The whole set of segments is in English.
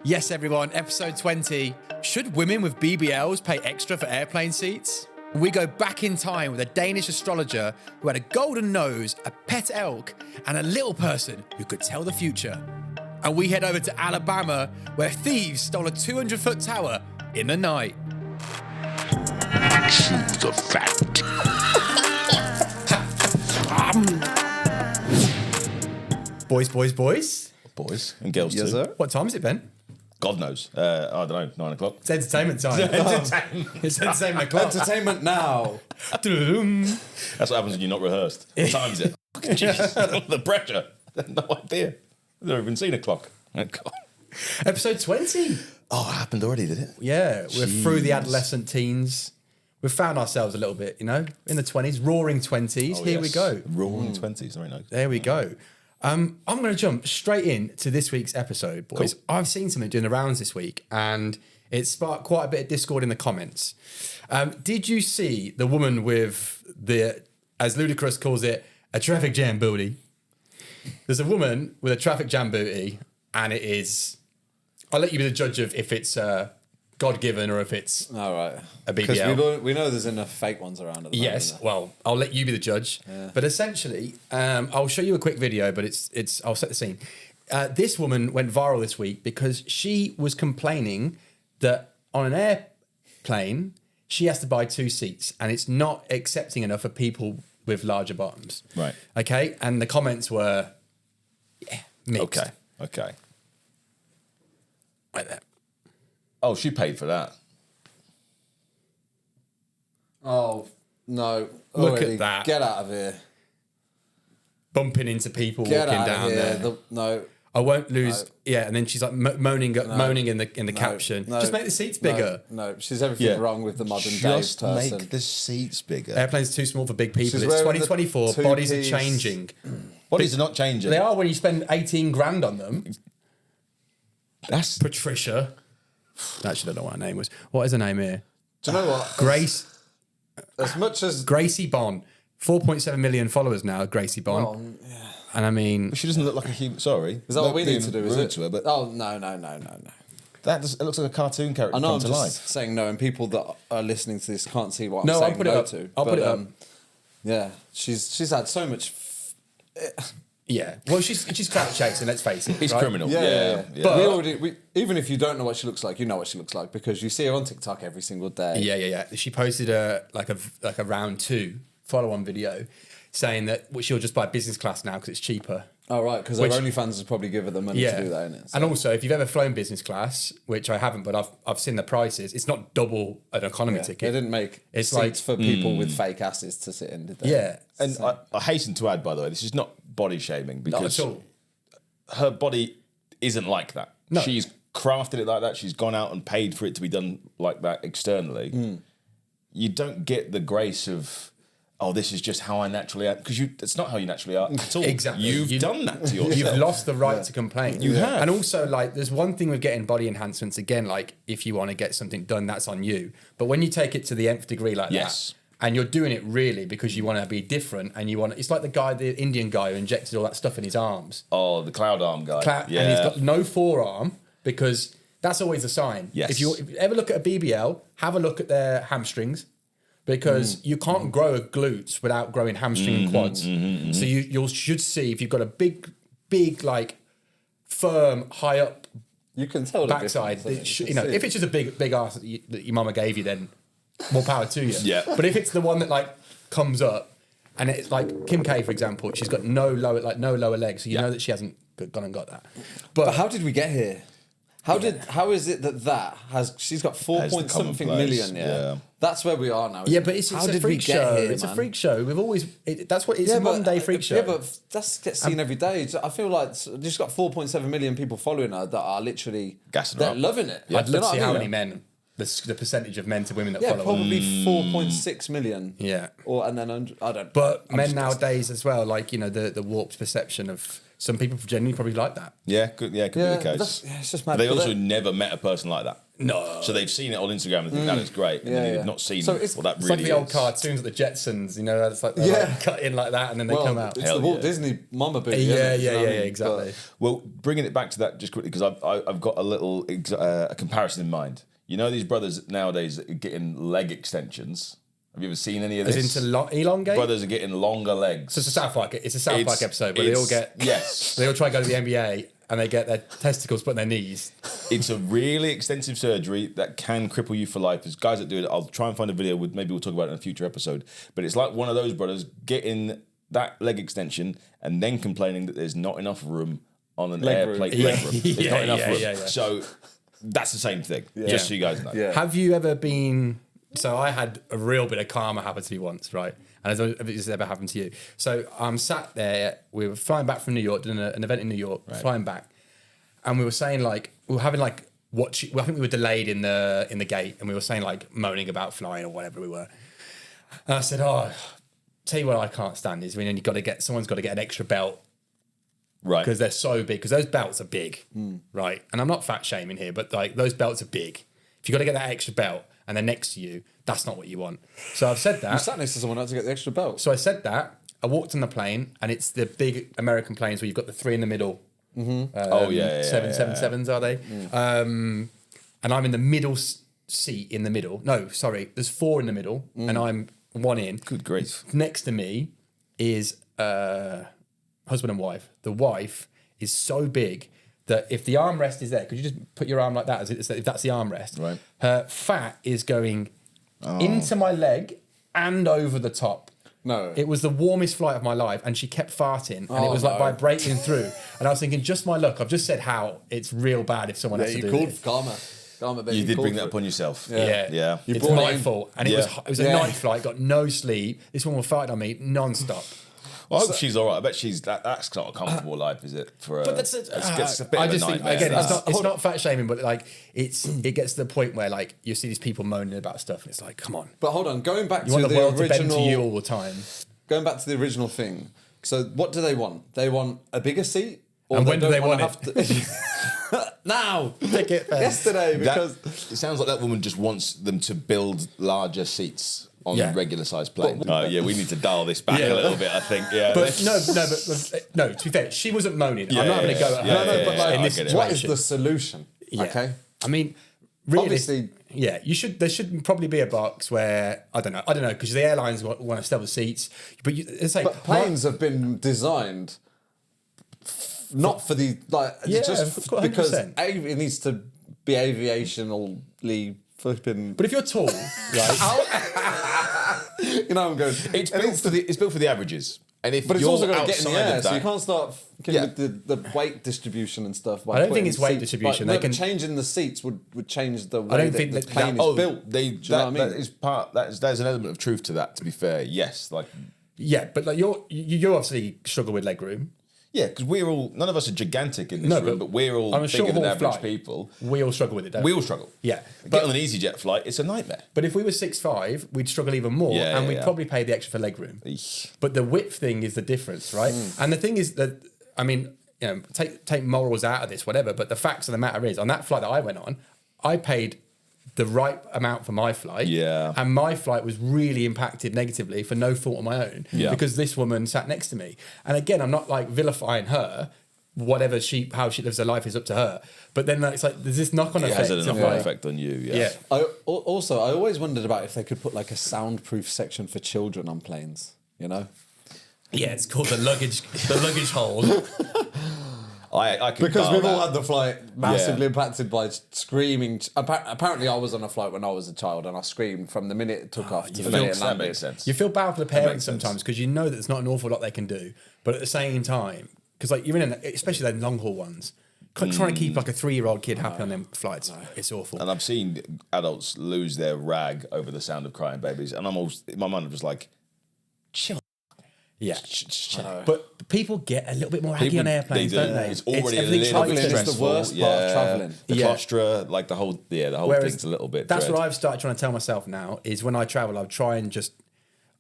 Yes, everyone, episode 20. Should women with BBLs pay extra for airplane seats? We go back in time with a Danish astrologer who had a golden nose, a pet elk, and a little person who could tell the future. And we head over to Alabama, where thieves stole a 200-foot tower in the night. Choose the fact. Boys. Boys and girls Yes, too. sir. What time has it been? God knows. I don't know, 9 o'clock. It's entertainment time. It's entertainment o'clock. Entertainment now. That's what happens when you're not rehearsed. What time is it? Fucking jeez. The pressure. No idea. I've never even seen a clock. Oh, God. Episode 20. Oh, it happened already, did it? Yeah, we're through the Jeez. adolescent teens. We've found ourselves a little bit, in the 20s, roaring 20s. Oh, Here yes. we go. Roaring 20s, very nice. There we go. I'm going to jump straight into this week's episode, boys. Cool. I've seen something doing the rounds this week, and it sparked quite a bit of discord in the comments. Did you see the woman with the, as Ludacris calls it, a traffic jam booty? There's a woman with a traffic jam booty, and it is... I'll let you be the judge of if it's God-given or if it's All right. a Because BBL. we know there's enough fake ones around at the Yes, moment. well, I'll let you be the judge. Yeah. But essentially, I'll show you a quick video, but it's I'll set the scene. This woman went viral this week because she was complaining that on an airplane, she has to buy 2 seats and it's not accepting enough for people with larger bottoms. Right. Okay, and the comments were, mixed. Okay. Right there. Oh, she paid for that. Oh, no. Look Already. at that. Get out of here. Bumping into people Get walking out down of here. there. No. I won't lose. Yeah, and then she's like moaning in the caption. No. Just make the seats bigger. No. She's everything wrong with the modern day Just person. make the seats bigger. Airplane's too small for big people. She's It's wearing the 2024. Bodies are two-piece- changing. Bodies are not changing. They are when you spend 18 grand on them. That's... Patricia. Actually, I don't know what her name was. What is her name here? Do you know what? Grace. Much as... Gracie Bond. 4.7 million followers now, Gracie Bond. Oh, yeah. And I mean, She doesn't look like a human... Sorry. Is that what we need to do, is rude it? to her, but Oh, no. it looks like a cartoon character I know come I'm to just life. saying no, and people that are listening to this can't see what I'm No, I'll saying put it no up. to. I'll put it up. Yeah, she's had so much... yeah. Well, she's clout chasing, let's face it. It's right? criminal. Yeah. But- Even if you don't know what she looks like, you know what she looks like because you see her on TikTok every single day. Yeah. She posted a round 2 follow-on video saying that she'll just buy business class now because it's cheaper. Oh, right, because her OnlyFans has probably given her money to do that, innit? And also, if you've ever flown business class, which I haven't, but I've seen the prices, it's not double an economy They ticket. didn't make It's seats like- for people with fake asses to sit in, did they? Yeah. And I hasten to add, by the way, this is not body shaming Not because at all. her body isn't like that. No. She's crafted it like that. She's gone out and paid for it to be done like that externally. You don't get the grace of, oh, this is just how I naturally am. Because it's not how you naturally are at all. Exactly. You've done that to yourself. You've lost the right to complain. You have. And also, like, there's one thing with getting body enhancements. Again, like, if you want to get something done, that's on you. But when you take it to the nth degree like Yes. that, and you're doing it really because you want to be different, and you want, it's like the Indian guy who injected all that stuff in his arms. Oh, the cloud arm guy. Yeah. And he's got no forearm because that's always a sign. Yes. If you ever look at a BBL, have a look at their hamstrings. Because you can't grow a glutes without growing hamstring and quads. So you should see if you've got a big, like, firm, high up You can tell the backside. difference, If it's just a big ass that your mama gave you, then more power to you. Yeah. But if it's the one that like comes up, and it's like Kim K, for example, she's got no lower legs, so you know that she hasn't gone and got that. But how did we get here? How is it that she's got 4 That's the point something commonplace, million? yeah. That's where we are now. Yeah, but it's how a did freak we get show. here, It's a man? freak show. We've always that's what it's a modern day freak show. Yeah, but that gets seen every day. I feel like she's got 4.7 million people following her that are literally Gassing her they're up. loving it. I'd Do you love to know see what I how mean? many men, the percentage of men to women that Yeah, follow her. probably 4.6 million. Yeah. And then I don't. But I'm men just- nowadays as well, like, the warped perception of some people genuinely probably like that. Yeah, could be the case. It's just mad. They also never met a person like that. No. So they've seen it on Instagram and think that is great, and then they've not seen So what it's- that It's really like the old is. cartoons, like the Jetsons, you know, it's like they like cut in like that and then they come out. It's the Walt Disney Mama Booty. Yeah, isn't it? You know what I mean? exactly. Well, bringing it back to that just quickly, because I've got a little a comparison in mind. You know these brothers nowadays that are getting leg extensions. Have you ever seen any of this? As into elongate? Brothers are getting longer legs. So it's a South Park episode where they all get... Yes. They all try to go to the NBA and they get their testicles put on their knees. It's a really extensive surgery that can cripple you for life. There's guys that do it. I'll try and find a video maybe we'll talk about it in a future episode. But it's like one of those brothers getting that leg extension and then complaining that there's not enough room on an airplane leg room. There's not enough room. Yeah. So that's the same thing, just so you guys know. Yeah. Have you ever been... So I had a real bit of karma happen to me once, right? And I don't know if this has ever happened to you. So I'm sat there, we were flying back from New York, doing an event in New York, flying back. And we were saying like, we were having like, I think we were delayed in the gate and we were saying like, moaning about flying or whatever we were. And I said, tell you what I can't stand is when someone's got to get an extra belt. Right. Because they're so big, because those belts are big, right? And I'm not fat shaming here, but like those belts are big. If you've got to get that extra belt and they're next to you, that's not what you want. So I've said that. You sat next to someone else to get the extra belt. So I said that. I walked on the plane, and it's the big American planes where you've got the three in the middle. 777s are they? And I'm in the middle seat in the middle. No, sorry, there's four in the middle, and I'm one in. Good grief. Next to me is husband and wife. The wife is so big that if the armrest is there, could you just put your arm like that if that's the armrest? Right. Her fat is going into my leg and over the top. No. It was the warmest flight of my life, and she kept farting, and it was like vibrating through. And I was thinking, just my luck. I've just said how it's real bad if someone has to do it. Karma, baby. You did bring that for upon yourself. Yeah. You It's brought my it in. fault. And it was a night flight, got no sleep. This woman was fighting on me non-stop. Well, I hope she's all right. I bet that's not a comfortable life, is it? For But that's it's a bit I of a just think, nightmare. again, it's not fat shaming, but like it gets to the point where like you see these people moaning about stuff, and it's like, come on, But hold on, going back you to want the the world to bend original, to you all the time. going back to the original thing. So what do they want? They want a bigger seat, or And when do they don't want wanna have to now? Pick it first. Yesterday, because It sounds like that woman just wants them to build larger seats on Yeah. regular sized planes. We need to dial this back a little bit, I think. Yeah. But no, to be fair, she wasn't moaning. I'm not having to go at her. but like, in this I get it. what is situation. the solution? Yeah. Okay. I mean, really, Obviously- yeah, there should probably be a box where I don't know, because the airlines want to sell the seats, but it's like But planes have been designed not for the Yeah, just 100%. because it needs to be aviationally flipping. But if you're tall, right? You know, I'm going. It's built for the averages. And if But it's you're also going to get in the outside air, of so you that- can't start with the weight distribution and stuff. By I don't think putting it's weight seats- distribution. But, They no, but can- changing the seats would change the way I don't that think the that- plane that- is built. Do you know what I mean? that is part. There's an element of truth to that. To be fair, yes, like Yeah, but like you obviously struggle with leg room. yeah, because we're all none of us are gigantic in this No, room, but we're all on a bigger than short-haul average flight, people. We all struggle with it, don't We we? all struggle. Yeah, Get on an EasyJet flight, it's a nightmare. But if we were 6'5", we'd struggle even more, Yeah, and yeah, we'd yeah. probably pay the extra for leg room. Eesh. But the width thing is the difference, right? And the thing is that, I mean, you know, take morals out of this, whatever. But the facts of the matter is, on that flight that I went on, I paid the right amount for my flight. Yeah. And my flight was really impacted negatively for no fault of my own. Yeah. Because this woman sat next to me. And again, I'm not like vilifying her. Whatever how she lives her life is up to her. But then it's like there's this knock-on It effect. has an of knock-on like, effect on you. yeah. Yeah. I always wondered about if they could put like a soundproof section for children on planes. You know, Yeah, it's called the luggage hold. I can because bar we've all that. had the flight massively impacted by screaming. Apparently, I was on a flight when I was a child, and I screamed from the minute it took off to the minute it That landed. makes sense. You feel bad for the makes parents sense. sometimes because you know that there's not an awful lot they can do, but at the same time, because like you're in, especially those long haul ones, trying to keep like a 3-year-old kid happy on them flights, it's awful. And I've seen adults lose their rag over the sound of crying babies, and I'm always in my mind I'm just like, chill. Yeah, Chill. but people get a little bit more aggy People- on airplanes, they do. don't they? It's already a everything's little so bit Travelling is the stressful. worst part of travelling. The Yeah. claustra, like the whole Whereas thing's a little bit. That's dread. what I've started trying to tell myself now is when I travel, I'll try and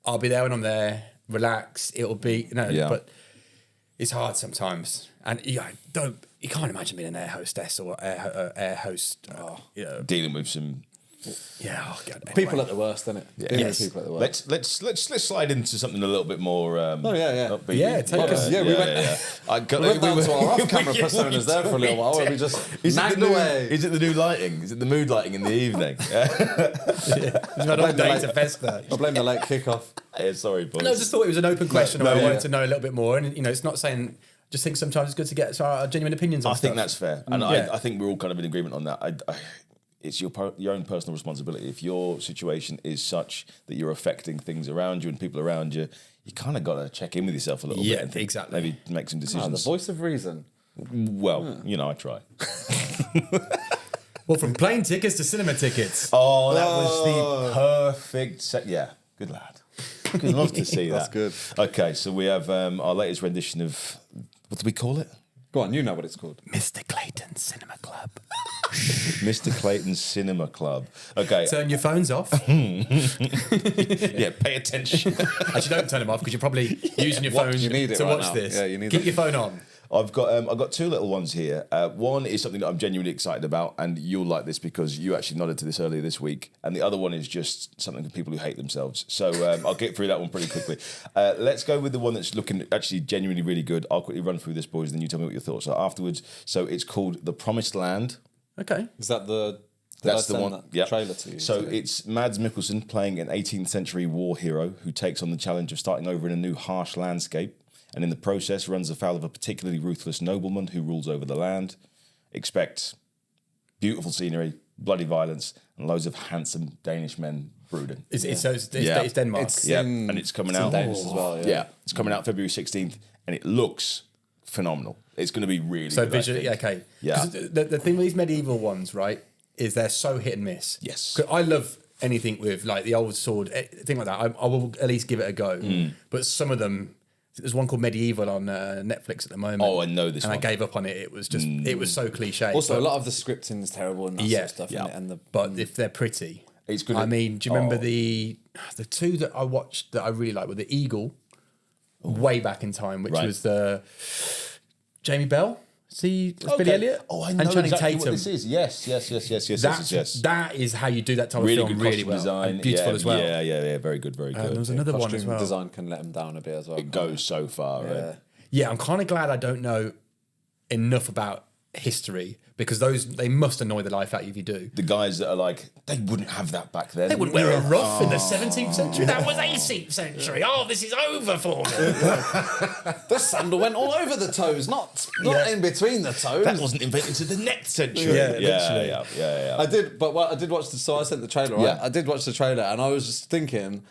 I'll be there when I'm there, relax. It'll be Yeah. but it's hard sometimes, and you can't imagine being an air hostess or air host. Dealing with some God, People at the worst, isn't it? Yes. People at the worst. let's slide into something a little bit more. Upbeat. Yeah, take us. We went down to our off-camera personas there for a little while where we just nagged away. Is it the new lighting? Is it the mood lighting in the evening? I blame the late kickoff. Yeah, sorry, boys. No, I just thought it was an open question. I wanted to know a little bit more, and it's not saying. Just think sometimes it's good to get our genuine opinions on stuff. I think that's fair, and I think we're all kind of in agreement on that. It's your own personal responsibility. If your situation is such that you're affecting things around you and people around you, you kind of got to check in with yourself a little bit. And exactly. Maybe make some decisions. The voice of reason. Well, I try. Well, from plane tickets to cinema tickets. Oh, that was the perfect yeah, good lad. I'd love to see that. That's good. Okay, so we have our latest rendition of, what do we call it? Go on, you know what it's called. Mr. Clayton's Cinema Club. Mr. Clayton's Cinema Club. Okay. Turn your phones off. Yeah, pay attention. Actually, don't turn them off because you're probably using your phone to watch this. Yeah, you need Keep your phone on. I've got two little ones here. One is something that I'm genuinely excited about, and you'll like this because you actually nodded to this earlier this week. And the other one is just something for people who hate themselves. So I'll get through that one pretty quickly. Let's go with the one that's looking actually genuinely really good. I'll quickly run through this, boys, and then you tell me what your thoughts are afterwards. So it's called The Promised Land. Okay. Is that the... That's the one. Yeah. Trailer to you. So it's Mads Mikkelsen playing an 18th century war hero who takes on the challenge of starting over in a new harsh landscape, and in the process runs afoul of a particularly ruthless nobleman who rules over the land. Expect beautiful scenery, bloody violence, and loads of handsome Danish men brooding. It's Denmark. And it's coming out. Danish as well. Yeah. It's coming out February 16th, and it looks phenomenal. It's going to be really So good, visually, okay. Yeah. The thing with these medieval ones, right, is they're so hit and miss. Yes. 'Cause I love anything with like the old sword, thing like that. I will at least give it a go. But some of them, there's one called Medieval on Netflix at the moment. Oh, I know this and one. I gave up on it. It was just, it was so cliche. Also, a lot of the scripting is terrible and that sort of stuff. Yeah. And the But if they're pretty, It's good. I mean, do you remember the two that I watched that I really liked were the Eagle, way back in time, which was the Jamie Bell. See, Billy Elliot. Oh, I and know Channing exactly Tatum. what this is. Yes. That is how you do that type Really of film good really costume well. design. And beautiful as well. Yeah. Very good. There was another one as costume well. design can let them down a bit as well. It goes so far, right? Yeah, I'm kind of glad I don't know enough about history because they must annoy the life out of you if you do. The guys that are like, they wouldn't have that back then. They wouldn't wear a ruff in the 17th century. That was 18th century. Oh, this is over for me. The sandal went all over the toes, not in between the toes. That wasn't invented until the next century. Yeah. Yeah. I did watch so I sent the trailer, right? Yeah. I did watch the trailer and I was just thinking,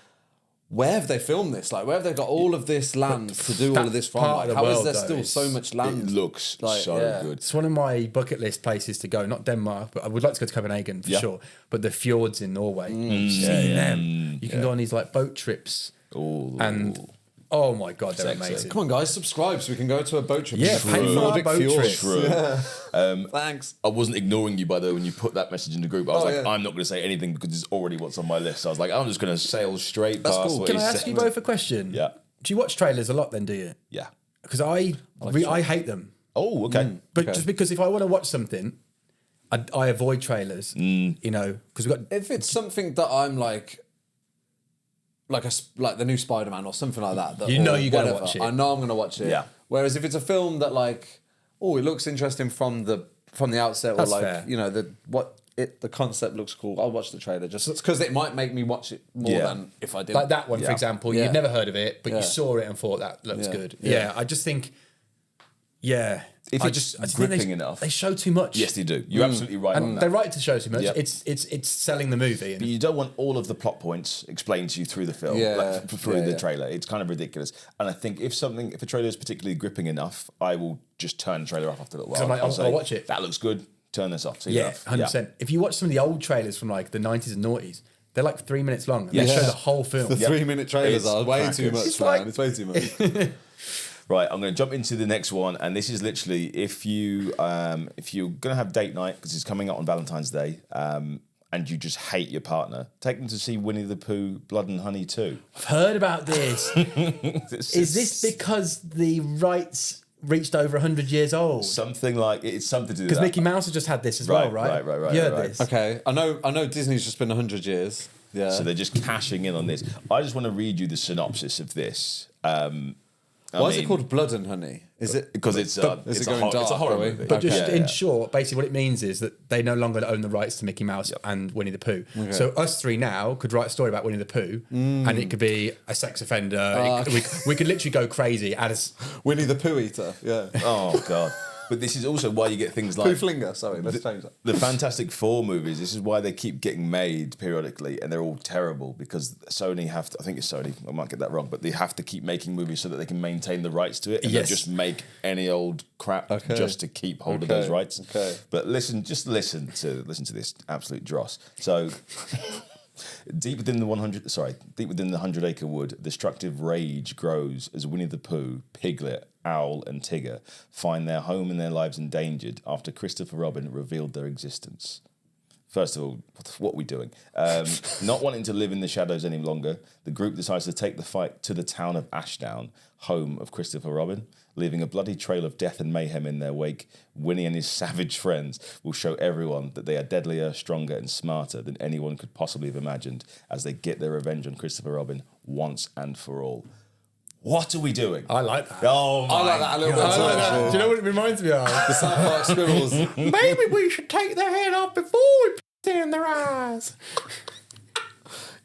where have they filmed this? Like, where have they got all of this land to do all of this from? part of Like, the how is world, there though, still is- so much land? It looks Like, so yeah. good. It's one of my bucket list places to go. Not Denmark, but I would like to go to Copenhagen for sure. But the fjords in Norway, seeing them. You can go on these like boat trips. Ooh. And oh my God, they're Sexy. amazing. Come on, guys, subscribe so we can go to a boat trip. Yeah, pay for our boat trip. True. Thanks. I wasn't ignoring you, by the way, when you put that message in the group. I was yeah. I'm not going to say anything because it's already what's on my list. So I was like, I'm just going to sail straight That's past cool. what Can he I ask said. you both a question? Yeah. Do you watch trailers a lot then, do you? Yeah. Because I hate them. Oh, okay. But just because if I want to watch something, I avoid trailers, you know, because we've got... If it's something that I'm like the new Spider-Man or something like that, You know or you're gonna whatever, watch it. I know I'm going to watch it. Yeah. Whereas if it's a film that like, it looks interesting from the outset, That's or like fair. you know the concept looks cool, I'll watch the trailer just because it might make me watch it more than if I didn't. Like that one, for example, Yeah. you'd never heard of it, but Yeah. you saw it and thought that looks Yeah. good. Yeah. Yeah, I just think, If I it's just think gripping enough. They show too much. Yes, they do. You're absolutely right on And that. they're right to show too much. Yep. It's selling the movie. And But you don't want all of the plot points explained to you through the film, Yeah. through Yeah, the yeah. trailer. It's kind of ridiculous. And I think if a trailer is particularly gripping enough, I will just turn the trailer off after a little while. I'm like, I'll say, watch it. That looks good. Turn this off. See you yeah, off. 100%. If you watch some of the old trailers from like the 90s and noughties, they're like 3 minutes long. And Yes. they show the whole film. The 3-minute trailers It's are way crackers. too much, It's man. like- It's way too much. Right, I'm going to jump into the next one, and this is literally if you're going to have date night because it's coming out on Valentine's Day, and and you just hate your partner, take them to see Winnie the Pooh, Blood and Honey 2. I've heard about this. Is this because the rights reached over 100 years old? Something like it's something to do with Because that. Mickey Mouse has just had this as well, right? Right. You heard right. this? Okay, I know Disney's just been 100 years. Yeah. So they're just cashing in on this. I just want to read you the synopsis of this. Why is it called Blood and Honey? Is it Because it's a horror movie. But just in short, basically what it means is that they no longer own the rights to Mickey Mouse and Winnie the Pooh. Okay. So us three now could write a story about Winnie the Pooh and it could be a sex offender. We could literally go crazy as Winnie the Pooh Eater? Yeah. Oh, God. But this is also why you get things like... Pooh Flinger, sorry, let's change that. The Fantastic Four movies, this is why they keep getting made periodically, and they're all terrible, because Sony have to... I think it's Sony, I might get that wrong, but they have to keep making movies so that they can maintain the rights to it, and they'll just make any old crap just to keep hold of those rights. Okay. But listen to this absolute dross. So... Deep within the 100-acre wood, destructive rage grows as Winnie the Pooh, Piglet, Owl, and Tigger find their home and their lives endangered after Christopher Robin revealed their existence. First of all, what are we doing? Not wanting to live in the shadows any longer, the group decides to take the fight to the town of Ashdown, home of Christopher Robin. Leaving a bloody trail of death and mayhem in their wake, Winnie and his savage friends will show everyone that they are deadlier, stronger, and smarter than anyone could possibly have imagined as they get their revenge on Christopher Robin once and for all. What are we doing? I like that. Oh, I like that a little bit. I like that. Do you know what it reminds me of? The South Park squirrels. Maybe we should take their head off before we put it in their eyes.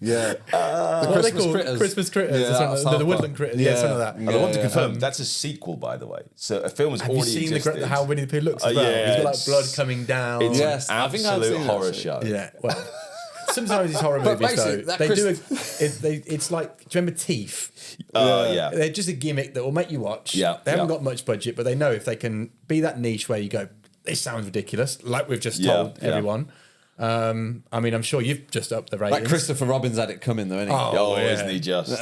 Yeah. What are they called? Christmas critters. Yeah, or something. The woodland critters. Yeah, something like that. And I want to confirm, that's a sequel, by the way. So a film has Have you already seen existed. how Winnie the Pooh looks as well? Yeah, He's got like blood coming down. It's Yes, an I think I've absolute seen horror that, show. Yeah, well, sometimes these horror But movies though, basically, that they do. It's like, do you remember Teeth? Yeah. They're just a gimmick that will make you watch. Yeah, they haven't yeah. got much budget, but they know if they can be that niche where you go, this sounds ridiculous, like we've just told everyone. I mean, I'm sure you've just upped the ratings. Like Christopher Robin's had it coming though, isn't he? Oh, isn't he just?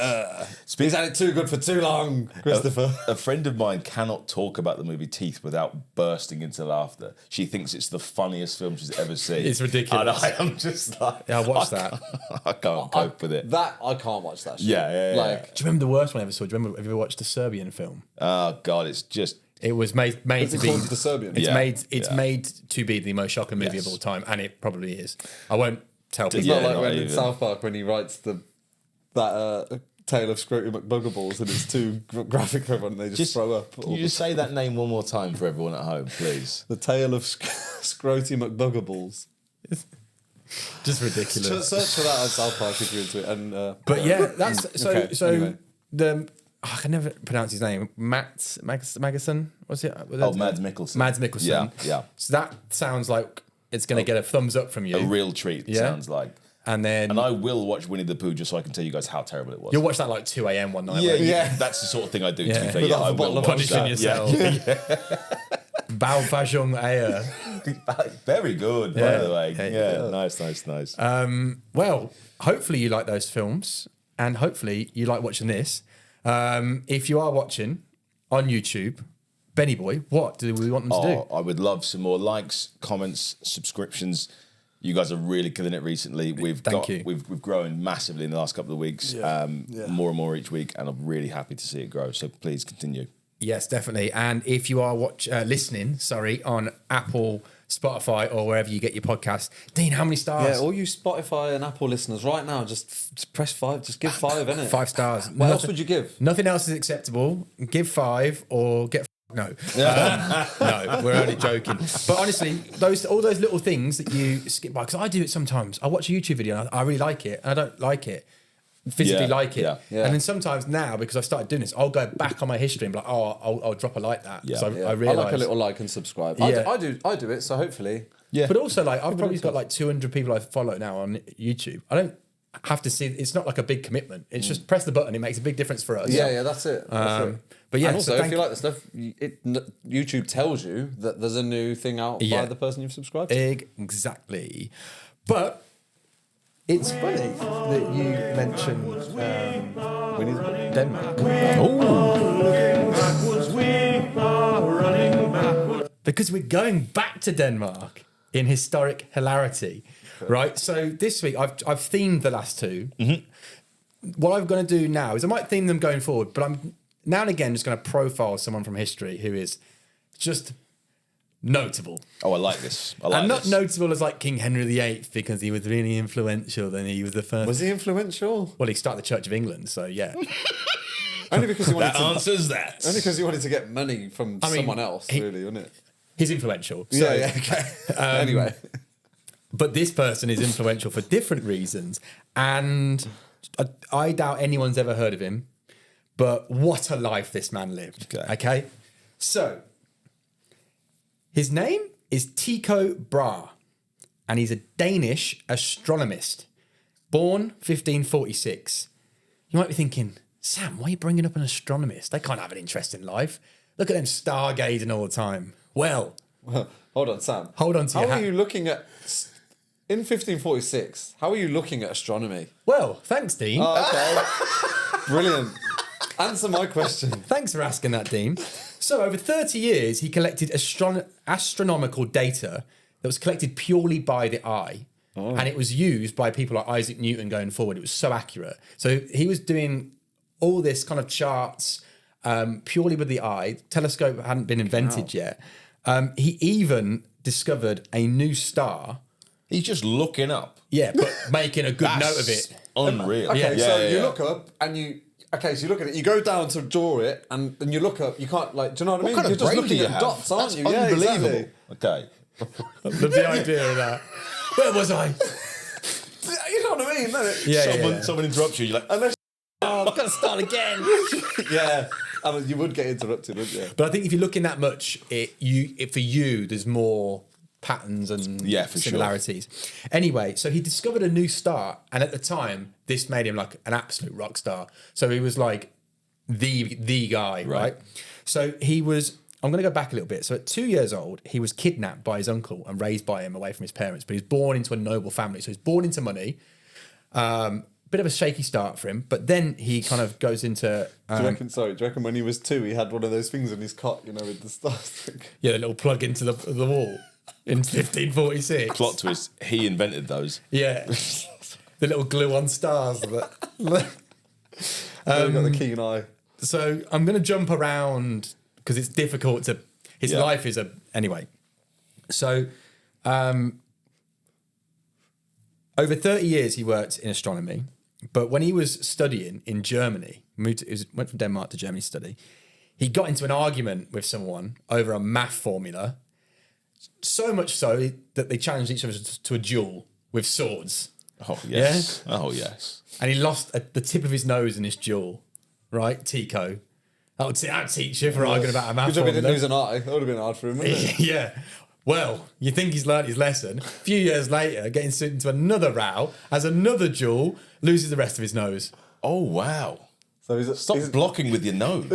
He's had it too good for too long, Christopher. A friend of mine cannot talk about the movie Teeth without bursting into laughter. She thinks it's the funniest film she's ever seen. It's ridiculous. And I am just like... Yeah, I watched that. I can't cope with it. That, I can't watch that shit. Yeah. Like, Do you remember the worst one I ever saw? Do you remember, have you ever watched the Serbian film? Oh, God, it's just... It was made is to it be called The Serbian? It's made to be the most shocking movie of all time, and it probably is. I won't tell It's people. not like not when in even. South Park when he writes that tale of Scroty McBuggaballs and it's too graphic for everyone and they just throw up. Can you just say that name one more time for everyone at home, please? The tale of Scroty McBuggaballs. Just ridiculous. Search for that on South Park if you're into it. And, But yeah, that's so. Okay, So anyway. I can never pronounce his name. Magnuson. What's it? Mads Mikkelsen. Mads Mikkelsen. Yeah. So that sounds like it's going to get a thumbs up from you. A real treat, sounds like. And then And I will watch Winnie the Pooh just so I can tell you guys how terrible it was. you'll watch that like 2 a.m. one night. Yeah. That's the sort of thing I do, to be fair. Yeah, I will watch Punishing that. yourself. Baofajong Air. Very good, by the way. Yeah. Nice. Well, hopefully you like those films, and hopefully you like watching this. If you are watching on YouTube, Benny Boy, what do we want them to do? I would love some more likes, comments, subscriptions. You guys are really killing it recently. We've grown massively in the last couple of weeks. More and more each week, and I'm really happy to see it grow. So please continue. Yes, definitely. And if you are listening, on Apple, Spotify, or wherever you get your podcast, Dean, how many stars? yeah, all you Spotify and Apple listeners right now, just press 5. Just give 5, innit? 5 stars. What else would you give? Nothing else is acceptable. Give 5 or get no. No, we're only joking. But honestly, all those little things that you skip by, because I do it sometimes. I watch a YouTube video and I really like it, and I don't like it. Physically like it. Yeah. And then sometimes now, because I started doing this, I'll go back on my history and be like, I'll drop a like that. So I I realise. like a little like and subscribe. Yeah. I do it, so hopefully. Yeah. But also, like, I've probably got like 200 people I follow now on YouTube. I don't have to see, it's not like a big commitment. It's just press the button. It makes a big difference for us. Yeah, that's it. But yeah, and also, so if you like the stuff, YouTube tells you that there's a new thing out by the person you've subscribed to. Exactly. But it's funny that you mentioned Denmark. Because we're going back to Denmark. in historic hilarity, right? So this week I've themed the last two. What I'm going to do now is I might theme them going forward, but I'm now and again just going to profile someone from history who is just notable. Oh, I like this. I like And not this. notable as like King Henry VIII because he was really influential. Then he was the first. Was he influential? Well, he started the Church of England, so yeah. Only because he wanted That answers that. Only because he wanted to get money from someone else, really, wasn't it? He's influential. So, Yeah, okay. Anyway. But this person is influential for different reasons. And I doubt anyone's ever heard of him. But what a life this man lived. Okay? So, his name is Tycho Brahe. And he's a Danish astronomist. Born 1546. You might be thinking, Sam, why are you bringing up an astronomist? They can't have an interesting life. Look at them stargazing all the time. Well, hold on, Sam. Hold on to How your are you looking at... In 1546, how are you looking at astronomy? Well, thanks, Dean. Oh, okay. Brilliant. Answer my question. Thanks for asking that, Dean. So, over 30 years, he collected astronomical data that was collected purely by the eye. Oh. And it was used by people like Isaac Newton going forward. It was so accurate. So, he was doing all this kind of charts purely with the eye. Telescope hadn't been invented yet. He even discovered a new star. He's just looking up. Yeah, but making a good note of it. Unreal. Okay, you look up and you... Okay, so you look at it, you go down to draw it, and then you look up, you can't, like, do you know what I mean? What kind You're of just brain looking do you at have? dots, aren't That's you? unbelievable. Yeah, exactly. Okay. The idea of that. Where was I? You know what I mean, don't it? Yeah, Someone interrupts you, you're like, Unless, Oh, I've got to start again. yeah, I mean, you would get interrupted, wouldn't you? But I think if you're looking that much, for you, there's more patterns and for similarities. Anyway, so he discovered a new star, and at the time, this made him like an absolute rock star. So he was like the guy, right? So he was. I'm going to go back a little bit. So at 2 years old, he was kidnapped by his uncle and raised by him away from his parents. But he was born into a noble family, so he's born into money. Bit of a shaky start for him, but then he kind of goes into. Do you reckon when he was 2, he had one of those things on his cot, you know, with the stars? Yeah, the little plug into the wall in 1546. plot twist, he invented those. Yeah, the little glue-on stars. You've got the keen eye. So I'm going to jump around because it's difficult to. His life is anyway. So, over 30 years he worked in astronomy, but when he was studying in Germany, went from Denmark to Germany to study. He got into an argument with someone over a math formula. So much so that they challenged each other to a duel with swords. Oh, yes. Yeah? Oh, yes. And he lost the tip of his nose in this duel. Right, Tycho. That'll teach you for arguing about a math Good job he formula. didn't lose an eye. That would have been hard for him, wouldn't it? Yeah. Well, you think he's learnt his lesson. A few years later, getting into another row, as another duel, loses the rest of his nose. Oh, wow. So Stop blocking with your nose.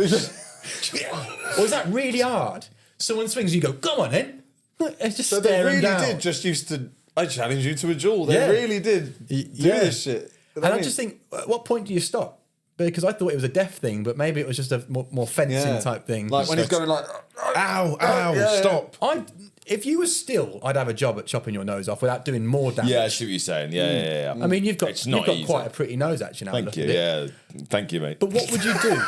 Or is that really hard? Someone swings, you go, come on then. It's just So they stare him really down. did just used to... I challenge you to a duel. They Yeah. really did do this shit. And I just think, at what point do you stop? Because I thought it was a deaf thing, but maybe it was just a more fencing type thing. Like when he's going like... Ow, stop. If you were still, I'd have a job at chopping your nose off without doing more damage. Yeah, I see what you're saying. Yeah. I mean, you've got easy. quite a pretty nose, actually. Now Thank you. Yeah, thank you, mate. But what would you do?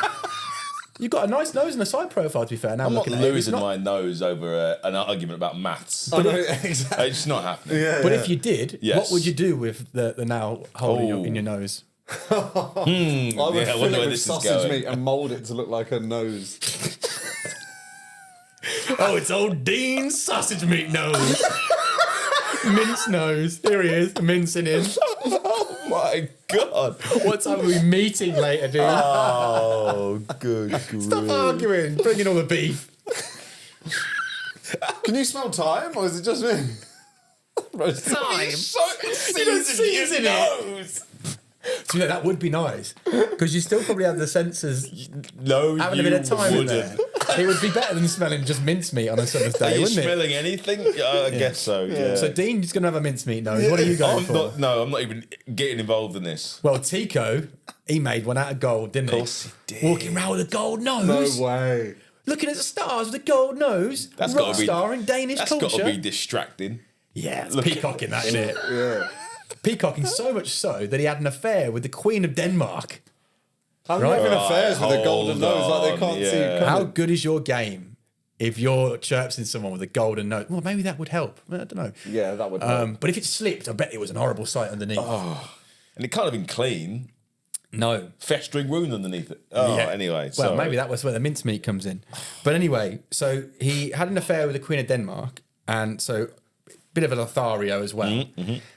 You've got a nice nose and a side profile, to be fair. Now I'm not looking at it. losing my nose over an argument about maths. Oh, no, exactly. It's not happening. But if you did, Yes. what would you do with the now hole in your nose? I would I fill wonder it where with this is sausage going. meat and mould it to look like a nose. Oh, it's old Dean's sausage meat nose. Mince nose. Here he is, mincing in. Oh my God. What time are we meeting later, Dean? Oh, good. Stop arguing. Bring in all the beef. Can you smell thyme, or is it just me? Time. Season it. So yeah, that would be nice. Because you still probably have the senses No, having a you bit of time in wouldn't. there. It would be better than smelling just mincemeat on a summer's Are day, you wouldn't it? smelling anything? I guess so. Yeah. So Dean's going to have a mincemeat nose. What are you going for? I'm not even getting involved in this. Well, Tycho, he made one out of gold, didn't he? Of course he did. Walking around with a gold nose. No way. Looking at the stars with a gold nose. That's rock gotta be- star in Danish That's culture. got to be distracting. Yeah, it's peacocking that, isn't it? Yeah. Peacocking so much so that he had an affair with the Queen of Denmark. I'm Right. having affairs with a golden nose, like they can't see it coming. How good is your game if you're chirping someone with a golden nose? Well, maybe that would help. I don't know. Yeah, that would help. But if it slipped, I bet it was an horrible sight underneath. And it can't have been clean. No. Festering wound underneath it. Oh, Yeah. anyway. Well, sorry. maybe that was where the mincemeat comes in. But anyway, so he had an affair with the Queen of Denmark, and so bit of a Lothario as well.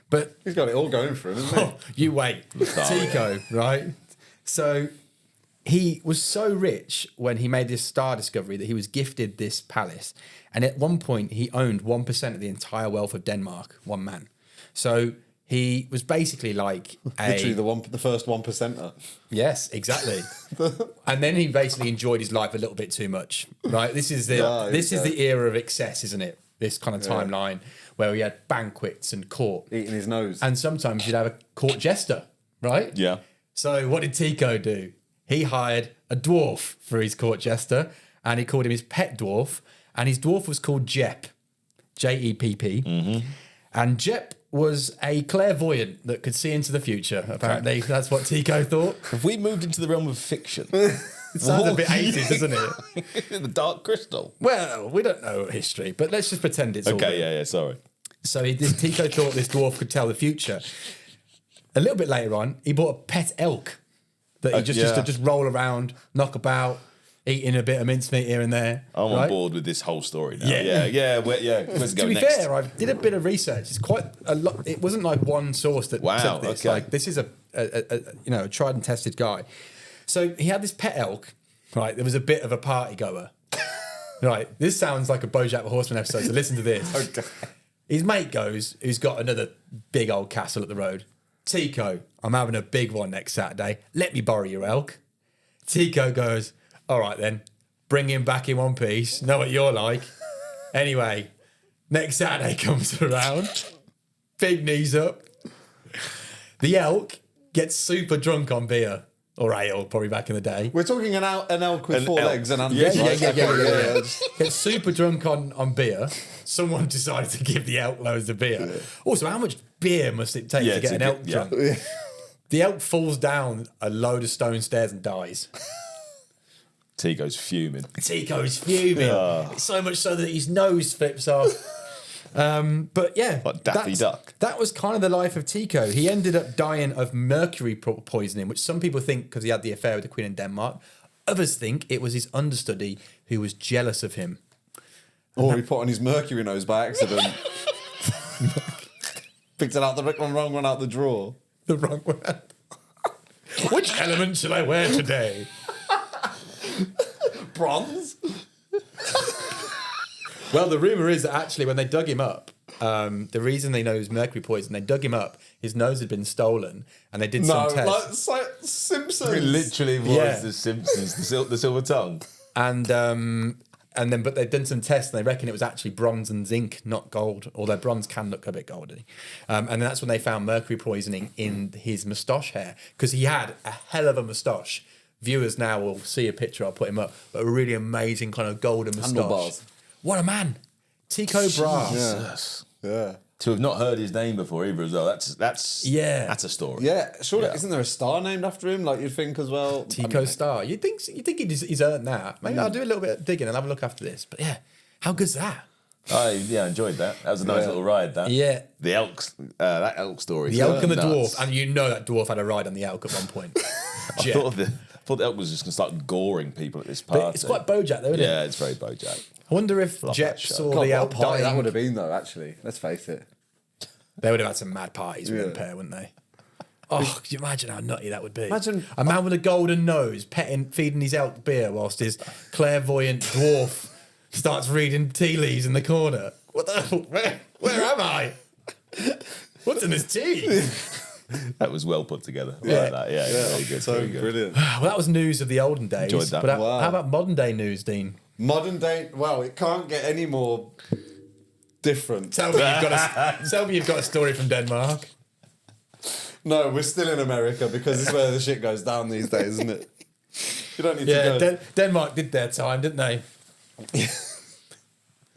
But He's got it all going for him, isn't he? you wait, Tycho, right? So he was so rich when he made this star discovery that he was gifted this palace, and at one point he owned 1% of the entire wealth of Denmark, one man. So he was basically like Literally the first 1%er. Yes, exactly. And then he basically enjoyed his life a little bit too much, right? This is the the era of excess, isn't it? This kind of timeline where we had banquets and court. Eating his nose. And sometimes you'd have a court jester, right? Yeah. So what did Tycho do? He hired a dwarf for his court jester, and he called him his pet dwarf, and his dwarf was called Jepp, Jepp. And Jepp was a clairvoyant that could see into the future, apparently. That's what Tycho thought. Have we moved into the realm of fiction? It sounds a bit 80s, doesn't it? The Dark Crystal. Well, we don't know history, but let's just pretend it's all Okay, real. yeah, sorry. So Tycho thought this dwarf could tell the future. A little bit later on, he bought a pet elk that he just to just roll around, knock about, eating a bit of mincemeat here and there. I'm on right? board with this whole story now. Yeah. Where's it To going be next? fair, I did a bit of research. It's quite a lot. It wasn't like one source that said this. Okay. Like this is a tried and tested guy. So he had this pet elk. Right, there was a bit of a party goer. Right, this sounds like a BoJack the Horseman episode. So listen to this. Okay. His mate goes, who's got another big old castle up the road. Tycho, I'm having a big one next Saturday. Let me borrow your elk. Tycho goes, all right then, bring him back in one piece. Know what you're like. Anyway, next Saturday comes around. Big knees up. The elk gets super drunk on beer. Or ale, probably back in the day. We're talking an elk with four legs and Yeah. yeah. Gets super drunk on beer. Someone decided to give the elk loads of beer. Yeah. Also, how much beer must it take to get an elk drunk? Yeah. The elk falls down a load of stone stairs and dies. Tycho's fuming. Tycho's fuming. So much so that his nose flips off. But yeah, like Daffy Duck. That was kind of the life of Tycho. He ended up dying of mercury poisoning, which some people think because he had the affair with the Queen of Denmark. Others think it was his understudy who was jealous of him. Or he put on his mercury nose by accident. Picked it out the wrong one out the drawer. The wrong one. Which element shall I wear today? Bronze? Well, the rumour is that actually when they dug him up, the reason they know he was mercury poison, they dug him up, his nose had been stolen, and they did some tests. Like Simpsons. It literally was Yeah. the Simpsons, the silver tongue. And then, but they'd done some tests, and they reckon it was actually bronze and zinc, not gold. Although bronze can look a bit goldy. And then that's when they found mercury poisoning in his moustache hair, because he had a hell of a moustache. Viewers now will see a picture. I'll put him up, but a really amazing kind of golden moustache. Handlebars. What a man, Tycho Brahe. Jesus. Yeah. To have not heard his name before either as well. That's a story. Yeah, surely isn't there a star named after him? Like you'd think as well. Tycho Star. You think he's earned that? Maybe I'll do a little bit of digging and have a look after this. But yeah, how good's that? I enjoyed that. That was a nice little ride. That the elks, that elk story. The elk and the dwarf, and you know that dwarf had a ride on the elk at one point. I thought the elk was just going to start goring people at this party. But it's quite BoJack, though, isn't it? Yeah, it's very BoJack. I wonder if Jepp saw the elk dying. That would have been though. Actually, let's face it. They would have had some mad parties with them pair, wouldn't they? Oh, could you imagine how nutty that would be? Imagine a man with a golden nose feeding his elk beer whilst his clairvoyant dwarf starts reading tea leaves in the corner. What the? Where am I? What's in this tea? That was well put together. I Yeah. like that. Yeah, very good. So very good. brilliant. Well, that was news of the olden days. Enjoyed that. But Wow. how about modern day news, Dean? Modern day. Well, it can't get any more different. Tell me you've got a story from Denmark. No, we're still in America because it's where the shit goes down these days, isn't it? You don't need to go. Denmark did their time, didn't they?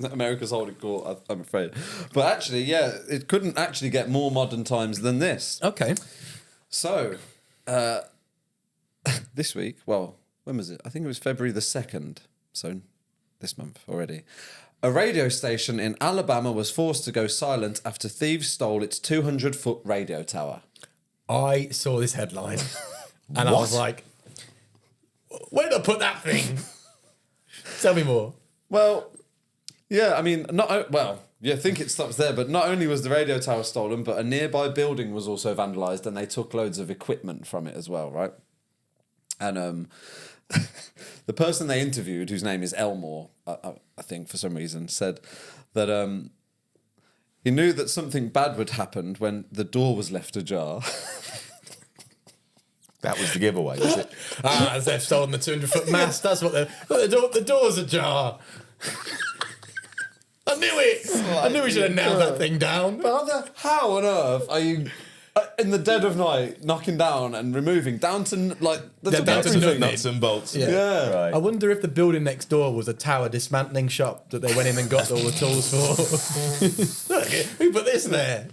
America's holding court, I'm afraid. But actually, yeah, it couldn't actually get more modern times than this. Okay. So, this week, well, when was it? I think it was February the 2nd, so this month already. A radio station in Alabama was forced to go silent after thieves stole its 200-foot radio tower. I saw this headline and I was like, where did I put that thing? Tell me more. Well, yeah, I mean, I think it stops there, but not only was the radio tower stolen, but a nearby building was also vandalised and they took loads of equipment from it as well, right? And the person they interviewed, whose name is Elmore, I think for some reason, said that he knew that something bad would happen when the door was left ajar. That was the giveaway, was it? As they've stolen the 200-foot mast. That's what the door's ajar. I knew it. I knew we should have nailed that thing down. But how on earth are you in the dead of night knocking down and removing down to like Nuts and bolts. Yeah. Right. I wonder if the building next door was a tower dismantling shop that they went in and got all the tools for. Look, who put this there?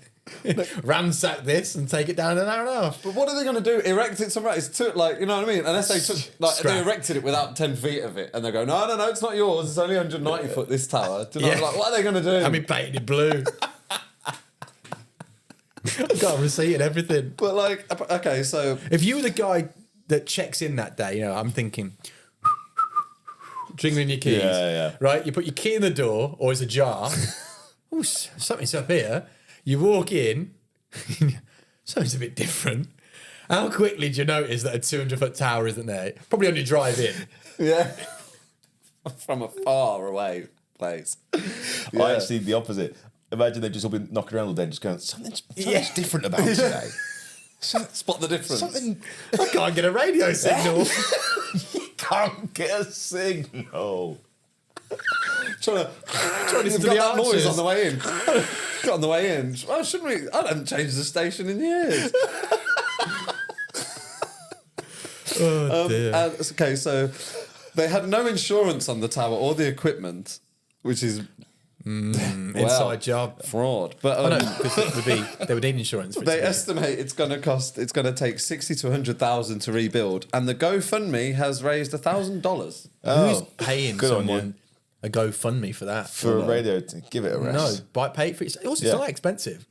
Ransack this and take it down in an hour and a half. But what are they going to do? Erect it somewhere? It's too, like, you know what I mean? Unless they took, like, Scrap. they erected it without 10 feet of it, and they go, no, it's not yours. It's only 190 foot. This tower. Do you know, Yeah. like, what are they going to do? I mean, painted it blue. I've got a receipt and everything. but like, okay, so If you were the guy that checks in that day, you know, I'm thinking, jingling your keys, Yeah. right? You put your key in the door, or it's ajar. Oh, something's up here. You walk in, something's a bit different. How quickly do you notice that a 200-foot tower isn't there? Probably on your drive in. yeah, from a far away place. I see the opposite. Imagine they've just all been knocking around all day and just going, something's different about today. Spot the difference. I can't get a radio signal. You can't get a signal. Trying to listen to got the that noise Archers. on the way in. Got on the way in. Well, shouldn't we? I haven't changed the station in years. Oh, dear. Okay, so they had no insurance on the tower or the equipment, which is Inside job. fraud. But Oh, no, because they would need insurance for it. they to be- estimate it's going to take 60 to 100,000 to rebuild, and the GoFundMe has raised $1,000. Who's paying good on someone a GoFundMe for that? For a radio, to give it a No, rest. pay it for it. Also, Yeah. it's not expensive.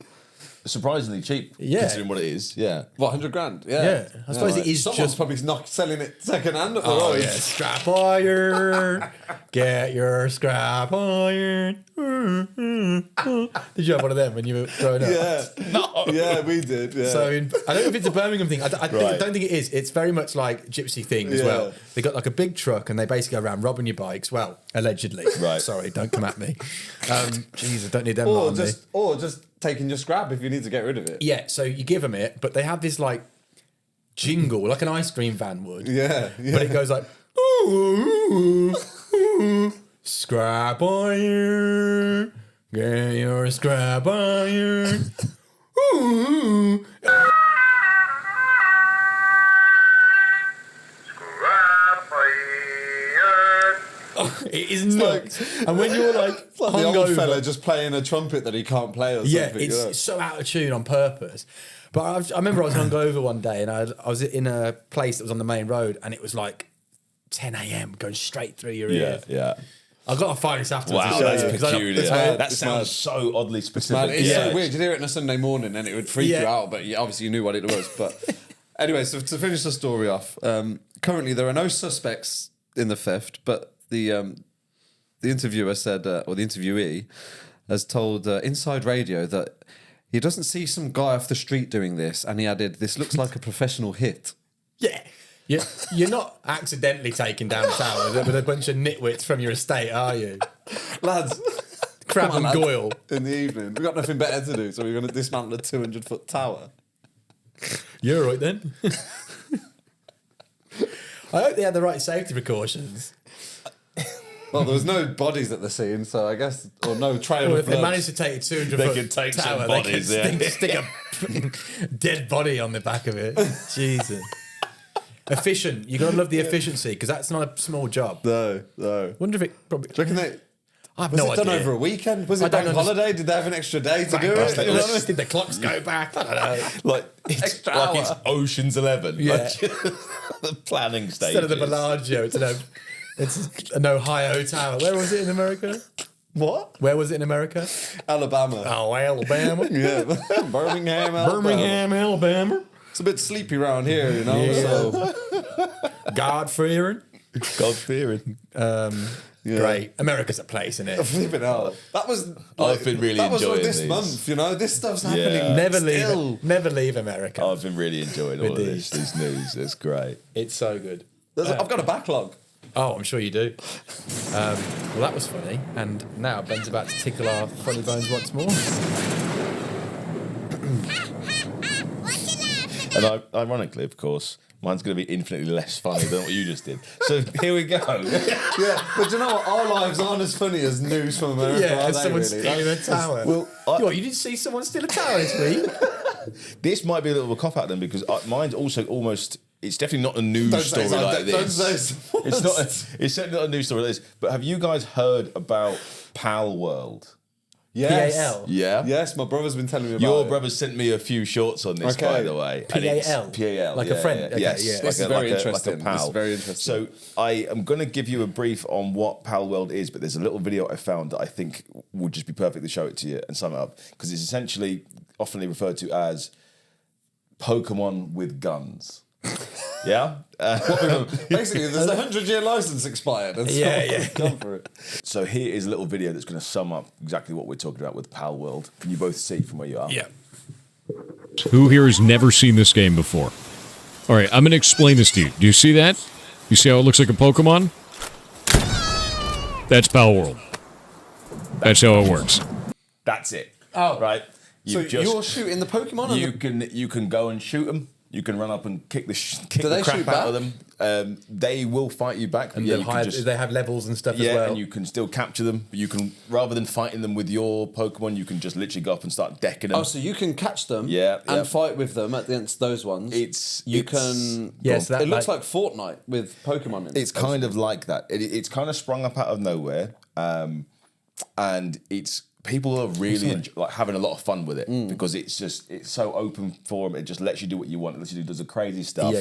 Surprisingly cheap, Yeah. considering what it is. Yeah. What, 100 grand? Yeah. Yeah, I suppose it is Someone's just- probably selling it second hand at the Oh, road. yeah. Scrap iron. Get your scrap iron. Did you have one of them when you were growing up? Yeah. No. Yeah, we did. Yeah. So I don't know if it's a Birmingham thing. I Right. don't think it is. It's very much like gypsy thing as Yeah. well. They got like a big truck and they basically go around robbing your bikes. Well, allegedly. Right. Sorry, don't come at me. Jeez, I don't need them or on me. just taking your scrap if you need to get rid of it. Yeah, so you give them it, but they have this like jingle, like an ice cream van would. Yeah. But it goes like, ooh, scrap iron, get your scrap iron. Ooh. Oh, it is nuts. And when you're like the old hungover, fella just playing a trumpet that he can't play or yeah, something. it's so out of tune on purpose. But I remember I was hungover one day and I was in a place that was on the main road and it was like 10 a.m. going straight through your ears. Yeah. I've got to find this afterwards. Wow, to show that's you, 'cause I don't- peculiar. mad. That It's sounds mad. so oddly Man, specific. it's Yeah. so weird. You'd hear it on a Sunday morning and it would freak Yeah. you out, but obviously you knew what it was. But anyway, so to finish the story off, currently there are no suspects in the theft, but the interviewer said, or the interviewee has told Inside Radio that he doesn't see some guy off the street doing this, and he added, "This looks like a professional hit." Yeah. You're not accidentally taking down the tower with a bunch of nitwits from your estate, are you? Lads, Crab come and on, lad. Goyle. In the evening, we've got nothing better to do, so we're going to dismantle a 200-foot tower. You're right then. I hope they had the right safety precautions. Well, there was no bodies at the scene, so I guess, or no trail Well, of if they blood. managed to take a 200 They foot could take some tower, bodies, they could yeah. stick a dead body on the back of it. Jesus. Efficient. You got to love the efficiency because that's not a small job. No. Wonder if it probably. Do you reckon they... I have Was no it done idea. over a weekend? Was I it don't bank holiday? Did they have an extra day to do it? You know? Did the clocks go back? I don't know. Like it's Extra like hour. it's Ocean's 11. Yeah. Like, the planning stage. Instead of the Bellagio, it's an Ohio Tower. Where was it in America? What? Where was it in America? Alabama. Oh, Alabama. Yeah. Birmingham, Alabama. Birmingham, Alabama. It's a bit sleepy around here, you know. Yeah. So God-fearing. God-fearing. Great. America's a place, isn't it? flipping out. That was. I've been really that was enjoying this these. month, you know. This stuff's happening. Yeah. Never leave America. I've been really enjoying all of this news. It's great. It's so good. I've got a backlog. Oh, I'm sure you do. Well, that was funny. And now Ben's about to tickle our funny bones once more. And ironically, of course, mine's going to be infinitely less funny than what you just did. So here we go. Yeah, but do you know what? Our lives aren't as funny as news from America. Yeah, are as they, someone really? stealing a tower. Well, What, you didn't see someone steal a tower this week? this might be a little of a cop out then, because mine's also almost. It's definitely not a news Don't say story so, like don't this. say so. It's not. It's certainly not a news story like this. But have you guys heard about Palworld? Yes. PAL? Yeah. Yes, my brother's been telling me about Your it. brother sent me a few shorts on this, Okay. by the way. And it's PAL? PAL. Like a friend? Okay, Yes. yeah. Like This is a- very like a- interesting. Like a pal. This is very interesting. So I am going to give you a brief on what Palworld is, but there's a little video I found that I think would just be perfect to show it to you and sum it up, because it's essentially often referred to as Pokemon with guns. Yeah? Basically, there's a 100-year license expired. And so Yeah. Come for it. So here is a little video that's going to sum up exactly what we're talking about with Palworld. Can you both see from where you are? Yeah. Who here has never seen this game before? All right, I'm going to explain this to you. Do you see that? You see how it looks like a Pokemon? That's Palworld. That's how it works. That's it. Oh. Right? So you're shooting the Pokemon? You can go and shoot them. You can run up and kick the Do they crap shoot out of them. They will fight you back. And yeah, they you can just, they have levels and stuff as yeah, well. and you can still capture them. But you can, rather than fighting them with your Pokemon, you can just literally go up and start decking them. Oh, so you can catch them Yeah, and yeah. fight with them against those ones. You can. Yeah, so that it looks like Fortnite with Pokemon in it. It's kind of like that. It's kind of sprung up out of nowhere, and it's people are really like having a lot of fun with it because it's so open forum. It just lets you do what you want. It lets you do the crazy stuff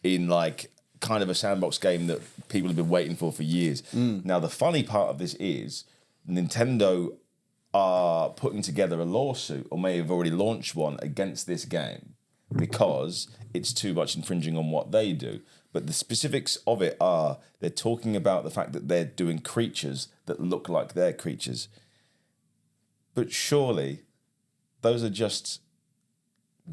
in like kind of a sandbox game that people have been waiting for years. Now the funny part of this is Nintendo are putting together a lawsuit, or may have already launched one, against this game because it's too much infringing on what they do. But the specifics of it are they're talking about the fact that they're doing creatures that look like their creatures. But surely those are just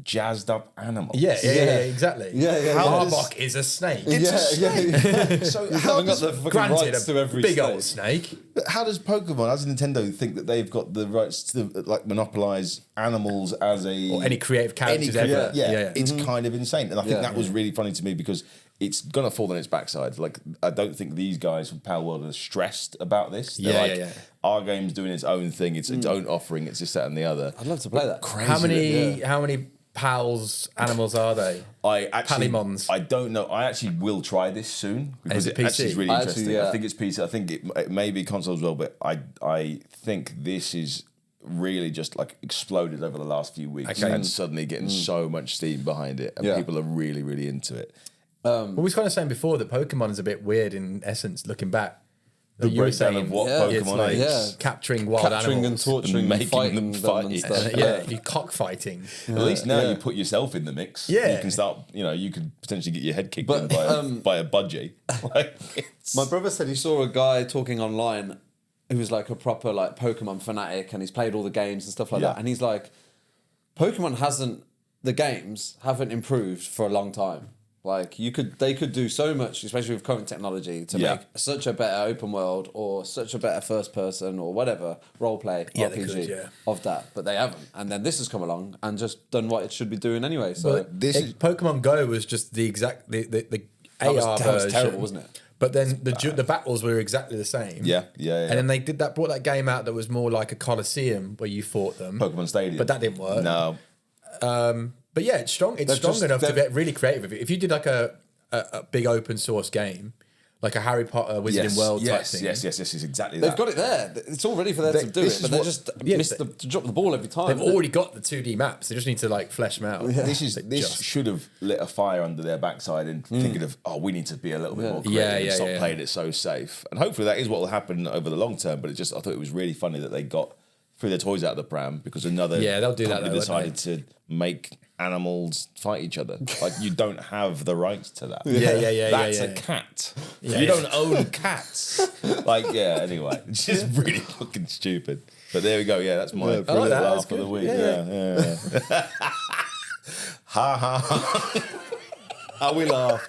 jazzed up animals. Yeah, exactly. Yeah. Arbok is a snake. It's a snake. So You how haven't got does, the fucking Granted, rights a to every big snake. old snake. how does Pokemon, as Nintendo, think that they've got the rights to like monopolize animals as a Or any creative characters any- ever. Yeah, it's kind of insane, and I think Yeah. that was really funny to me because it's gonna fall on its backside. Like I don't think these guys from Palworld are stressed about this. They're Yeah, like, yeah. our game's doing its own thing. It's its own offering. It's this, that, and the other. I'd love to play that. Crazy. How many pals animals are they? I actually, Palymons. I don't know. I actually will try this soon because Is it it actually PC? is really Actually, interesting. yeah. I think it's PC. I think it may be console as well, but I think this is really just like exploded over the last few weeks Okay. and suddenly getting so much steam behind it, and Yeah. people are really, really into it. Well, we was kind of saying before that Pokemon is a bit weird in essence, looking back. The You were breakdown saying of what Yeah. it's Pokemon like is. Yeah. capturing wild Capturing and animals. torturing and and making fighting them them fight and you. stuff. Yeah, you're cockfighting. At least now Yeah. you put yourself in the mix. Yeah. You can start, you can potentially get your head kicked But, in by a budgie. Like, it's- My brother said he saw a guy talking online who was like a proper like Pokemon fanatic, and he's played all the games and stuff like Yeah. that. And he's like, the games haven't improved for a long time. Like they could do so much, especially with current technology, to Yeah. make such a better open world or such a better first person or whatever role play Yeah, they RPG could, yeah. of that, but they haven't. And then this has come along and just done what it should be doing anyway. So But this is- Pokemon Go was just the exact the AR that was version. terrible, wasn't it? But then the battles were exactly the same. Yeah. And then they brought that game out that was more like a Coliseum where you fought them. Pokemon Stadium. But that didn't work. No. But yeah, it's strong. It's strong enough to get really creative with it. If you did like a big open source game, like a Harry Potter Wizarding World type thing. Yes, it's exactly They've that. got it there. It's all ready for them to do this it, is but they what- just Yeah, miss to drop the ball every time. They've isn't it? already got the 2D maps. They just need to like flesh them out. This should have lit a fire under their backside and thinking of, we need to be a little bit more creative and stop playing it so safe. And hopefully that is what will happen over the long term. But I thought it was really funny that they threw their toys out of the pram because another they'll do that company though, decided to make animals fight each other. Like you don't have the rights to that. That's a cat. Yeah, You don't own cats. Anyway, it's just really fucking stupid. But there we go. Yeah, that's my brilliant that. laugh That's of the good. week. Yeah. Ha ha. How we laugh.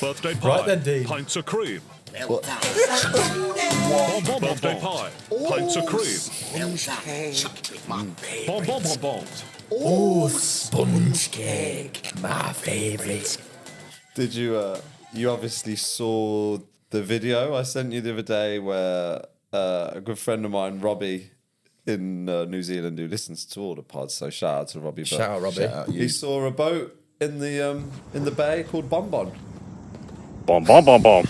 Birthday pie. Right then, Dean. Pints of cream. Birthday pie. Pints of cream. Bonbons. Oh, sponge cake, my favourite. Did you? You obviously saw the video I sent you the other day, where a good friend of mine, Robbie, in New Zealand, who listens to all the pods. So shout out to Robbie. Shout out, Robbie. He saw a boat in the bay called Bonbon. Bom bom bom bom.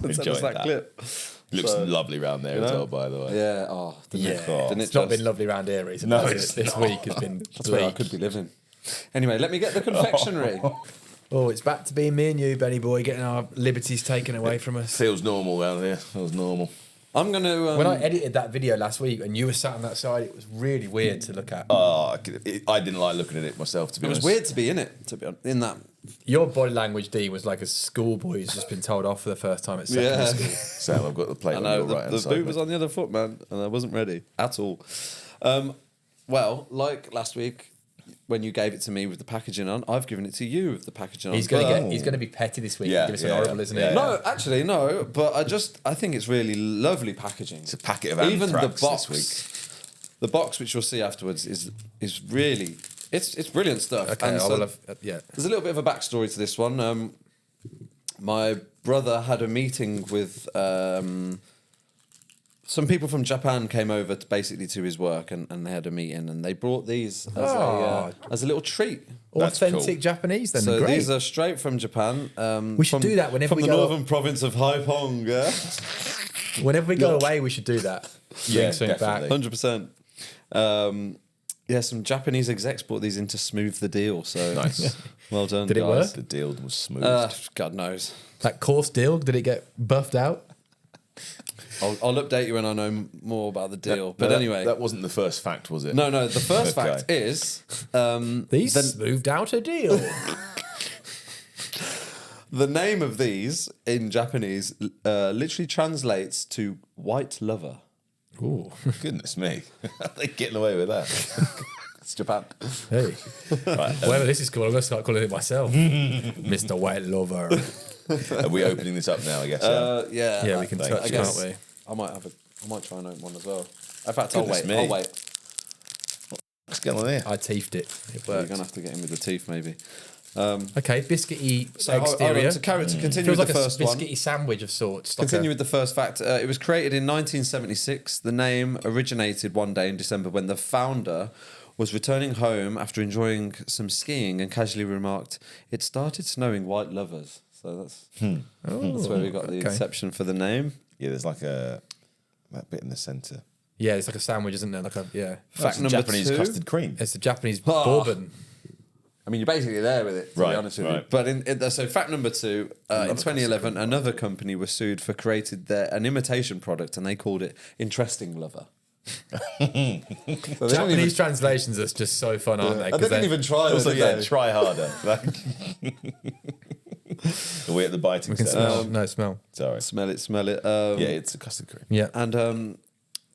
And sent us Enjoyed that that. clip. Looks lovely round there as well, by the way. Yeah. Oh, didn't it? Yeah, Didn't it's it not just? been lovely round here recently. No, has it's it? This week has been That's where I bleak. could be living. Anyway, let me get the confectionery. Oh, it's back to being me and you, Benny boy, getting our liberties taken away from us. Feels normal around here. Feels normal. I'm going to... When I edited that video last week and you were sat on that side, it was really weird to look at. I didn't like looking at it myself, to be it was honest. weird to be in it, to be honest, in that. Your body language, Dean, was like a schoolboy who's just been told off for the first time at secondary Yeah. school. Sam, I've got the plate I on know, your the, right the side. boot was on the other foot, man, and I wasn't ready at all. Well, like last week, when you gave it to me with the packaging on, I've given it to you with the packaging on. He's gonna be petty this week. Yeah, and give us an yeah, horrible, yeah. isn't Yeah, he? No, actually, no. But I think it's really lovely packaging. It's a packet of Even the anthrax box, this the box which you'll see afterwards is really it's brilliant stuff. Okay, And I so will have, yeah. there's a little bit of a backstory to this one. My brother had a meeting with some people from Japan came over to basically to his work, and they had a meeting, and they brought these as a little treat. That's Authentic cool. Japanese, then. So Great. these are straight from Japan. We should from- do that whenever from we the go- northern province of Haipong. Yeah, Whenever we go away, we should do that. Yeah, Bring something back. definitely. 100%. Yeah, some Japanese execs brought these in to smooth the deal. So Nice. well done. Did it guys. work? The deal was smooth. God knows. That course deal, did it get buffed out? I'll update you when I know more about the deal. But anyway, that wasn't the first fact, was it? no. The first Okay. fact is These smoothed out a deal. the name of these in Japanese literally translates to white lover. Ooh. Goodness me. Are they getting away with that? It's Japan. Hey. Whatever this is called, I'm going to start calling it myself. Mr. White Lover. Are we opening this up now, I guess? Yeah. Yeah, we can Thank touch, you. can't we? I might try and open one as well. In fact, I'll Goodness wait. me. I'll wait. What's going on here? I teethed it. It You're worked. gonna have to get in with the teeth, maybe. Okay, biscuity Hold on, exterior. to continue Feels with like the a first one. biscuity sandwich of sorts. Continue with the first fact. It was created in 1976. The name originated one day in December when the founder was returning home after enjoying some skiing and casually remarked, "It started snowing white lovers." So that's where we got the okay. inception for the name. Yeah, there's like that bit in the centre. Yeah, it's like a sandwich, isn't there? Fact number Japanese 2. custard cream. It's a Japanese Oh. bourbon. I mean, you're basically there with it, to Right, be honest with you. right. But so fact number 2, in 2011, another company was sued for created an imitation product, and they called it Interesting Lover. Japanese translations are just so fun, aren't they? They 'Cause didn't they- even try. Also, did yeah, they? try harder. Are we at the biting We can stage? smell. No, smell. Sorry. Smell it. Yeah, it's a custard cream. Yeah. And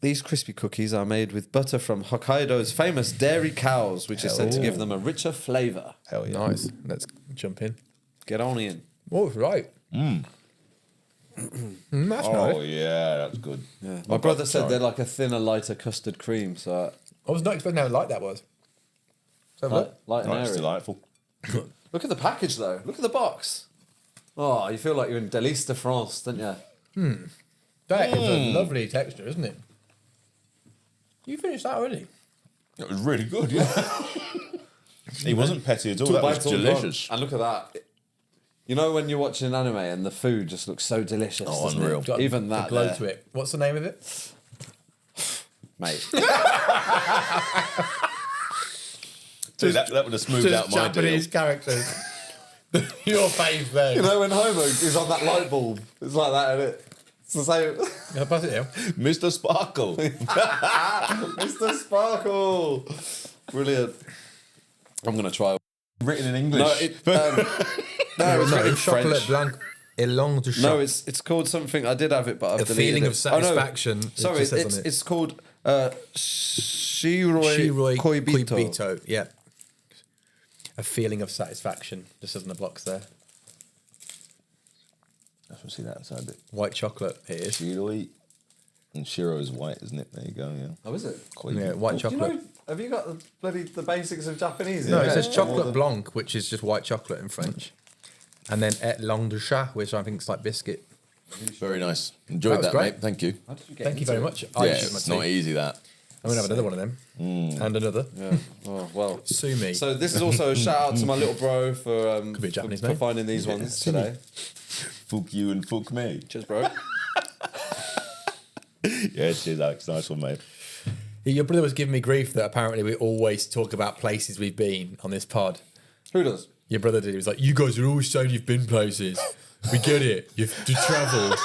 these crispy cookies are made with butter from Hokkaido's famous dairy cows, which is said to give them a richer flavour. Hell yeah. Nice. Let's jump in. Get on in. Oh, right. That's Oh, nice. yeah, that's good. Yeah. My brother said they're like a thinner, lighter custard cream, so I was not expecting how light that was. So light and That's airy. delightful. Look at the package, though. Look at the box. Oh, you feel like you're in Delice de France, don't you? that is a lovely texture, isn't it? You finished that already? It was really good, yeah. He wasn't petty at all. That was Bites all delicious. gone. And look at that. You know when you're watching an anime and the food just looks so delicious. Oh, doesn't it? unreal. Got Even the that glow there, to it. What's the name of it? mate. Dude, that would have smoothed out Just my Japanese deal. characters. Your face there. You know when Homer is on that light bulb, it's like that, isn't it? It's the same. Yeah, pass it here. Mr. Sparkle. Mr. Sparkle. Brilliant. I'm gonna try. Written in English. No, it's No, written in chocolate French. blanc. Elong de No, choc. it's called something. I did have it, but I've A deleted feeling it. of satisfaction. Oh, no. It Sorry, just says on it. it's called Shiroi Shiroi Koibito. Koibito. Yeah. A feeling of satisfaction. Just as in the box there. Let's see that outside it. White chocolate. It is. Shiroi. And Shiro is white, isn't it? There you go, yeah. Oh, is it? Quite Yeah, white Do you chocolate. know, have you got the basics of Japanese? No, in it there? says chocolate blanc, which is just white chocolate in French. And then et langue de chat, which I think is like biscuit. Very nice. That Enjoyed was that, great. mate. Thank you. How did you get Thank you into very it? much. Yeah, use my it's not tea. easy, that. I'm going to have another one of them. And another. Yeah. Oh well. Sue me. So this is also a shout out to my little bro for be a Japanese for name. finding these ones today. Fuck you and fuck me. Cheers, bro. Yeah, cheers, Alex. Nice one, mate. Your brother was giving me grief that apparently we always talk about places we've been on this pod. Who does? Your brother did. He was like, you guys are always saying you've been places. We get it. You've travelled.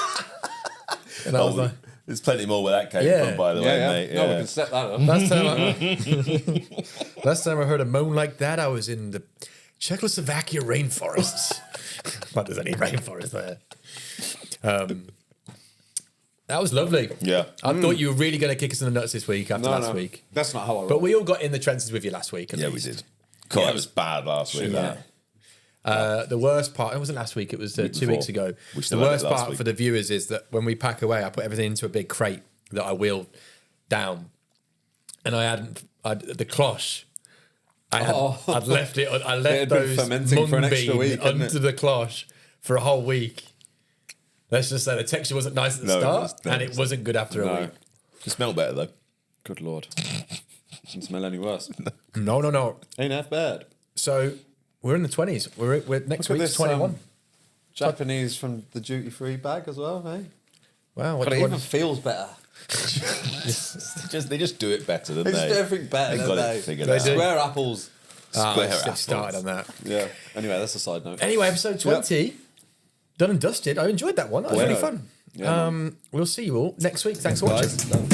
And I was like, There's plenty more where that came Yeah. from, by the way, mate. No, we Yeah. can set that up. last time I heard a moan like that, I was in the Czechoslovakia rainforests. Not there's any rainforest there. That was lovely. Yeah. I thought you were really going to kick us in the nuts this week after last week. That's not how I roll. But we all got in the trenches with you last week. At Yeah, we least. did. God, that was bad last week. Yeah. The worst part, it wasn't last week, it was 2 before. weeks ago. We The still had it worst last part week. for the viewers is that when we pack away, I put everything into a big crate that I wheeled down. And the cloche. I'd left it. I It left had been those fermenting for an mung extra bean week, hadn't under it? the cloche for a whole week. Let's just say the texture wasn't nice at the No, it start, was- and it wasn't good after a No. week. It smelled better, though. Good lord. Doesn't smell any worse. No. Ain't half bad. So we're in the 20s. We're next Look at week's this, 21. Japanese from the duty free bag as well, eh? Wow, what But do it you even want? feels better. They just do it better, don't They they? just do everything better, They don't got they? it figured They out. do. Square apples. Square Let's get apples. started on that. Yeah. Anyway, that's a side note. Anyway, episode 20, done and dusted. I enjoyed that one. That was really Yeah. fun. Yeah, We'll see you all next week. Thanks for watching. Guys.